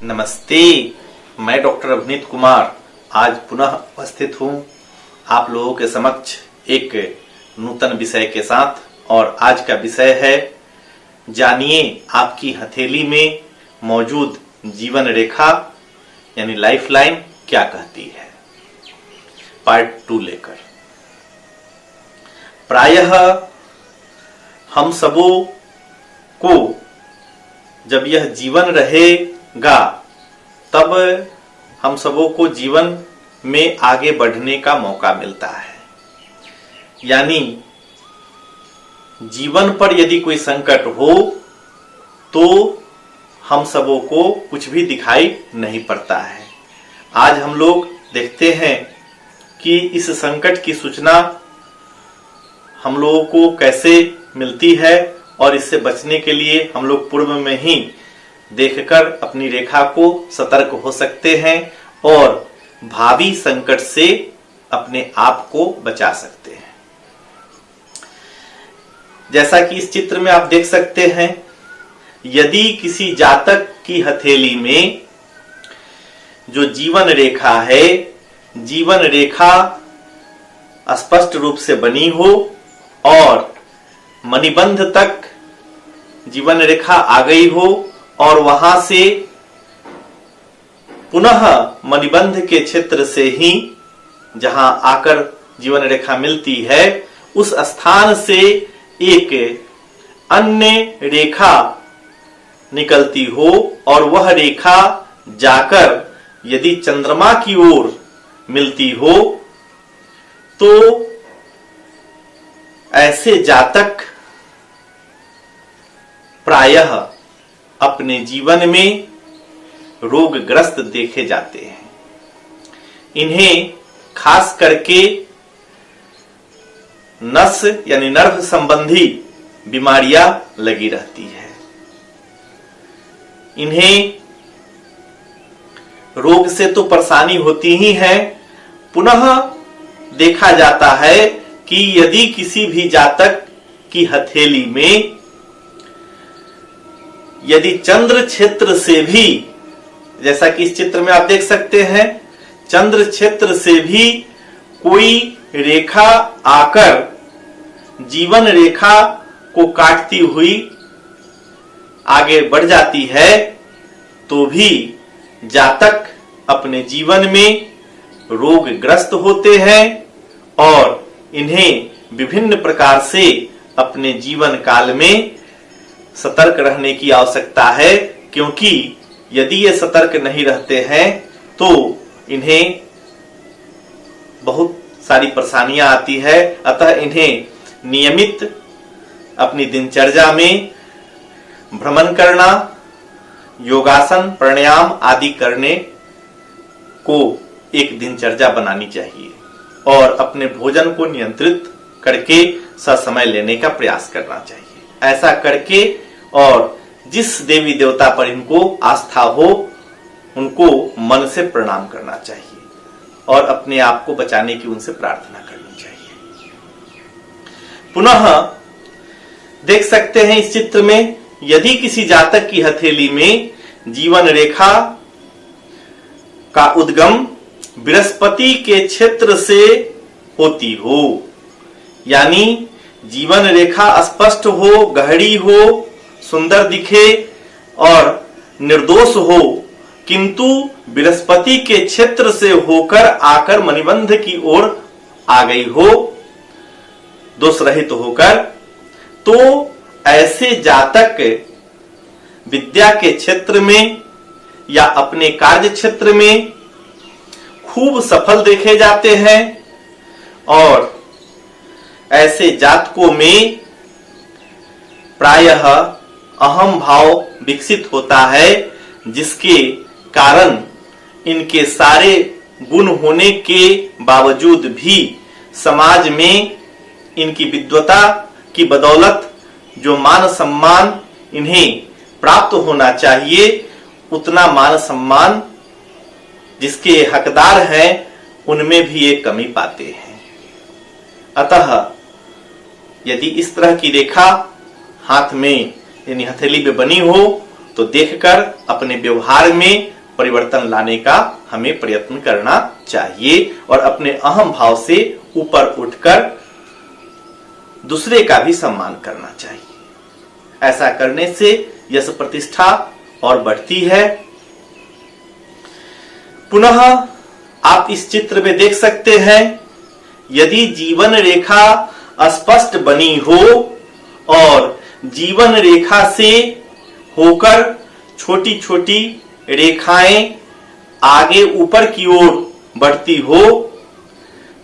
नमस्ते, मैं डॉक्टर अभिनीत कुमार आज पुनः उपस्थित हूं आप लोगों के समक्ष एक नूतन विषय के साथ। और आज का विषय है, जानिए आपकी हथेली में मौजूद जीवन रेखा यानी लाइफ लाइन क्या कहती है। पार्ट 2 लेकर प्रायः हम सबों को जब यह जीवन रहेगा तब हम सबों को जीवन में आगे बढ़ने का मौका मिलता है। यानी जीवन पर यदि कोई संकट हो तो हम सबों को कुछ भी दिखाई नहीं पड़ता है। आज हम लोग देखते हैं कि इस संकट की सूचना हम लोगों को कैसे मिलती है और इससे बचने के लिए हम लोग पूर्व में ही देखकर अपनी रेखा को सतर्क हो सकते हैं और भावी संकट से अपने आप को बचा सकते हैं। जैसा कि इस चित्र में आप देख सकते हैं, यदि किसी जातक की हथेली में जो जीवन रेखा है, जीवन रेखा स्पष्ट रूप से बनी हो और मणिबंध तक जीवन रेखा आ गई हो और वहां से पुनः मणिबंध के क्षेत्र से ही जहां आकर जीवन रेखा मिलती है, उस स्थान से एक अन्य रेखा निकलती हो और वह रेखा जाकर यदि चंद्रमा की ओर मिलती हो तो ऐसे जातक प्रायः अपने जीवन में रोगग्रस्त देखे जाते हैं। इन्हें खास करके नस यानी नर्व संबंधी बीमारियां लगी रहती है। इन्हें रोग से तो परेशानी होती ही है, पुनः देखा जाता है कि यदि किसी भी जातक की हथेली में यदि चंद्र क्षेत्र से भी, जैसा कि इस चित्र में आप देख सकते हैं, चंद्र क्षेत्र से भी कोई रेखा आकर जीवन रेखा को काटती हुई आगे बढ़ जाती है, तो भी जातक अपने जीवन में रोगग्रस्त होते हैं और इन्हें विभिन्न प्रकार से अपने जीवन काल में सतर्क रहने की आवश्यकता है, क्योंकि यदि ये सतर्क नहीं रहते हैं तो इन्हें बहुत सारी परेशानियां आती है। अतः इन्हें नियमित अपनी दिनचर्या में भ्रमण करना, योगासन, प्राणायाम आदि करने को एक दिनचर्या बनानी चाहिए और अपने भोजन को नियंत्रित करके ससमय लेने का प्रयास करना चाहिए। ऐसा करके और जिस देवी देवता पर इनको आस्था हो उनको मन से प्रणाम करना चाहिए और अपने आप को बचाने की उनसे प्रार्थना करनी चाहिए। पुनः देख सकते हैं इस चित्र में, यदि किसी जातक की हथेली में जीवन रेखा का उद्गम बृहस्पति के क्षेत्र से होती हो, यानी जीवन रेखा स्पष्ट हो, गहरी हो, सुंदर दिखे और निर्दोष हो, किंतु बृहस्पति के क्षेत्र से होकर आकर मणिबंध की ओर आ गई हो, दोष रहित होकर, तो ऐसे जातक विद्या के क्षेत्र में या अपने कार्य क्षेत्र में खूब सफल देखे जाते हैं और ऐसे जातकों में प्रायः अहम भाव विकसित होता है, जिसके कारण इनके सारे गुण होने के बावजूद भी समाज में इनकी विद्वता की बदौलत जो मान सम्मान इन्हें प्राप्त होना चाहिए, उतना मान सम्मान जिसके हकदार हैं उनमें भी ये कमी पाते हैं। अतः यदि इस तरह की रेखा हाथ में यानी हथेली पे बनी हो तो देखकर अपने व्यवहार में परिवर्तन लाने का हमें प्रयत्न करना चाहिए और अपने अहम भाव से ऊपर उठकर दूसरे का भी सम्मान करना चाहिए। ऐसा करने से यश प्रतिष्ठा और बढ़ती है। पुनः आप इस चित्र में देख सकते हैं, यदि जीवन रेखा स्पष्ट बनी हो और जीवन रेखा से होकर छोटी छोटी रेखाएं आगे ऊपर की ओर बढ़ती हो,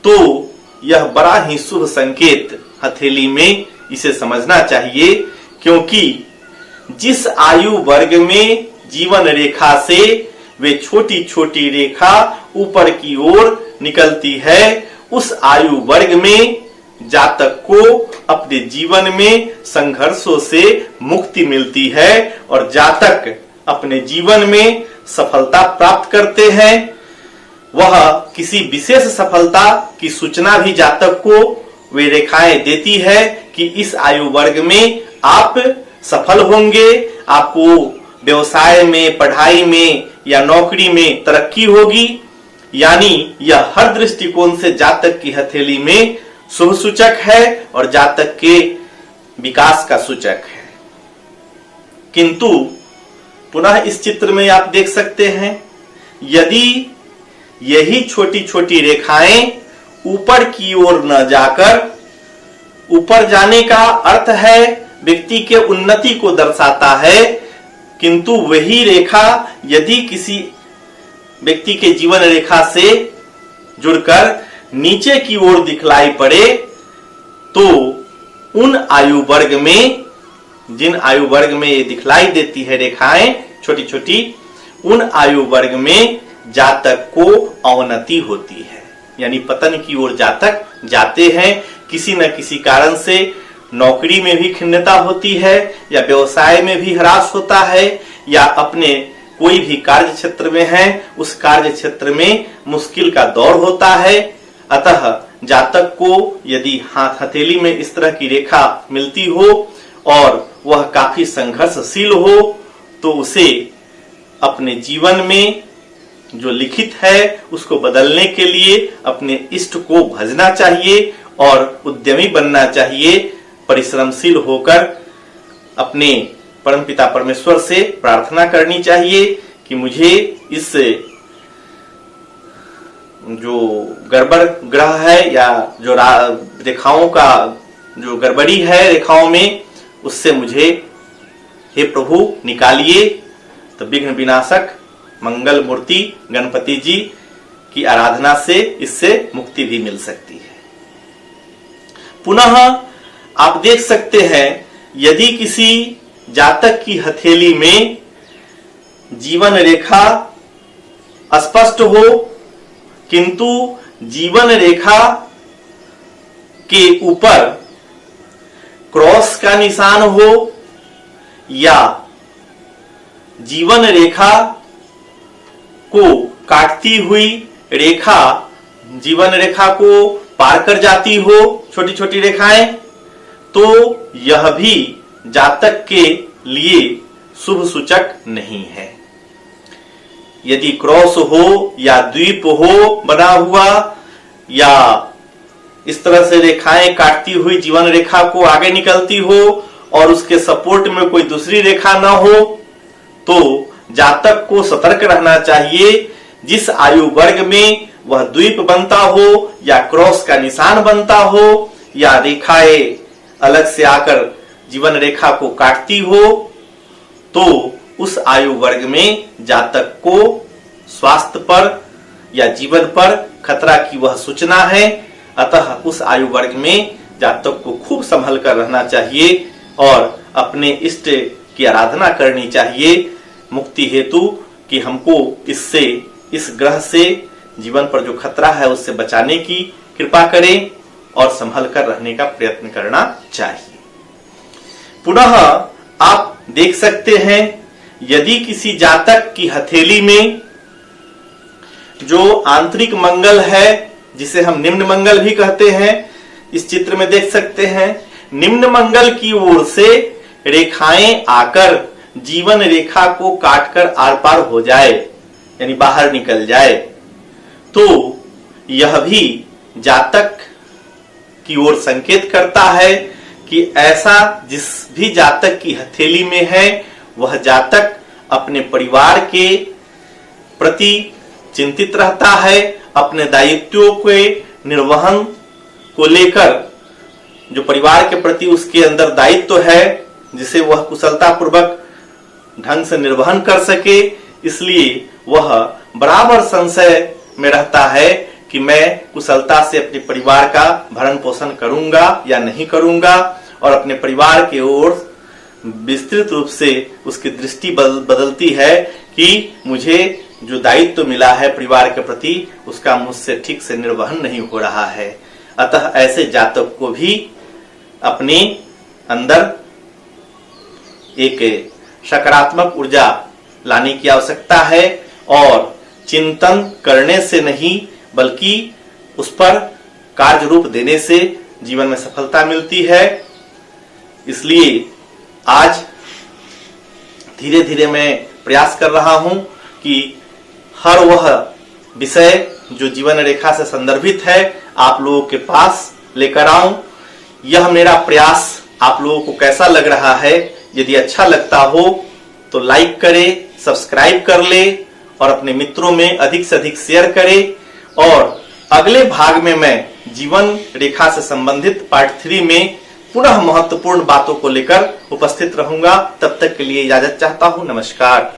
तो यह बड़ा ही शुभ संकेत हथेली में इसे समझना चाहिए, क्योंकि जिस आयु वर्ग में जीवन रेखा से वे छोटी छोटी रेखा ऊपर की ओर निकलती है, उस आयु वर्ग में जातक को अपने जीवन में संघर्षों से मुक्ति मिलती है और जातक अपने जीवन में सफलता प्राप्त करते हैं। वह किसी विशेष सफलता की सूचना भी जातक को वे रेखाएं देती है कि इस आयु वर्ग में आप सफल होंगे, आपको व्यवसाय में, पढ़ाई में या नौकरी में तरक्की होगी। यानी यह हर दृष्टिकोण से जातक की हथेली में शुभ सूचक है और जातक के विकास का सूचक है। किंतु पुनः इस चित्र में आप देख सकते हैं, यदि यही छोटी छोटी रेखाएं ऊपर की ओर न जाकर, ऊपर जाने का अर्थ है व्यक्ति के उन्नति को दर्शाता है, किंतु वही रेखा यदि किसी व्यक्ति के जीवन रेखा से जुड़कर नीचे की ओर दिखलाई पड़े, तो उन आयु वर्ग में, जिन आयु वर्ग में ये दिखलाई देती है रेखाएं छोटी छोटी, उन आयु वर्ग में जातक को अवनति होती है, यानी पतन की ओर जातक जाते हैं। किसी न किसी कारण से नौकरी में भी खिन्नता होती है, या व्यवसाय में भी ह्रास होता है, या अपने कोई भी कार्य क्षेत्र में है, उस कार्य क्षेत्र में मुश्किल का दौर होता है। अतः जातक को यदि हाथ हथेली में इस तरह की रेखा मिलती हो और वह काफी संघर्षशील हो, तो उसे अपने जीवन में जो लिखित है उसको बदलने के लिए अपने इष्ट को भजना चाहिए और उद्यमी बनना चाहिए। परिश्रमशील होकर अपने परमपिता परमेश्वर से प्रार्थना करनी चाहिए कि मुझे इस जो गड़बड़ ग्रह है या जो रेखाओं का जो गड़बड़ी है रेखाओं में, उससे मुझे हे प्रभु निकालिए। तो विघ्न विनाशक मंगल मूर्ति गणपति जी की आराधना से इससे मुक्ति भी मिल सकती है। पुनः आप देख सकते हैं, यदि किसी जातक की हथेली में जीवन रेखा स्पष्ट हो, किंतु जीवन रेखा के ऊपर क्रॉस का निशान हो, या जीवन रेखा को काटती हुई रेखा जीवन रेखा को पार कर जाती हो, छोटी छोटी रेखाएं, तो यह भी जातक के लिए शुभ सूचक नहीं है। यदि क्रॉस हो या द्वीप हो बना हुआ, या इस तरह से रेखाएं काटती हुई जीवन रेखा को आगे निकलती हो और उसके सपोर्ट में कोई दूसरी रेखा ना हो, तो जातक को सतर्क रहना चाहिए। जिस आयु वर्ग में वह द्वीप बनता हो या क्रॉस का निशान बनता हो या रेखाएं अलग से आकर जीवन रेखा को काटती हो, तो उस आयु वर्ग में जातक को स्वास्थ्य पर या जीवन पर खतरा की वह सूचना है। अतः उस आयु वर्ग में जातक को खूब संभल कर रहना चाहिए और अपने इष्ट की आराधना करनी चाहिए मुक्ति हेतु, कि हमको इससे, इस ग्रह से जीवन पर जो खतरा है उससे बचाने की कृपा करें और संभल कर रहने का प्रयत्न करना चाहिए। पुनः आप देख सकते हैं, यदि किसी जातक की हथेली में जो आंतरिक मंगल है, जिसे हम निम्न मंगल भी कहते हैं, इस चित्र में देख सकते हैं, निम्न मंगल की ओर से रेखाएं आकर जीवन रेखा को काटकर आर पार हो जाए, यानी बाहर निकल जाए, तो यह भी जातक की ओर संकेत करता है कि ऐसा जिस भी जातक की हथेली में है वह जातक अपने परिवार के प्रति चिंतित रहता है, अपने दायित्वों के निर्वहन को लेकर जो परिवार के प्रति उसके अंदर दायित्व है जिसे वह कुशलता पूर्वक ढंग से निर्वहन कर सके, इसलिए वह बराबर संशय में रहता है कि मैं कुशलता से अपने परिवार का भरण पोषण करूंगा या नहीं करूंगा, और अपने परिवार की ओर विस्तृत रूप से उसकी दृष्टि बदलती है कि मुझे जो दायित्व मिला है परिवार के प्रति उसका मुझसे ठीक से निर्वहन नहीं हो रहा है। अतः ऐसे जातक को भी अपने अंदर एक सकारात्मक ऊर्जा लाने की आवश्यकता है और चिंतन करने से नहीं बल्कि उस पर कार्य रूप देने से जीवन में सफलता मिलती है। इसलिए आज धीरे धीरे मैं प्रयास कर रहा हूं कि हर वह विषय जो जीवन रेखा से संदर्भित है आप लोगों के पास लेकर आऊं। यह मेरा प्रयास आप लोगों को कैसा लग रहा है? यदि अच्छा लगता हो तो लाइक करें, सब्सक्राइब कर ले और अपने मित्रों में अधिक से अधिक शेयर करें। और अगले भाग में मैं जीवन रेखा से संबंधित पार्ट 3 में पुनः महत्वपूर्ण बातों को लेकर उपस्थित रहूंगा। तब तक के लिए इजाजत चाहता हूं। नमस्कार।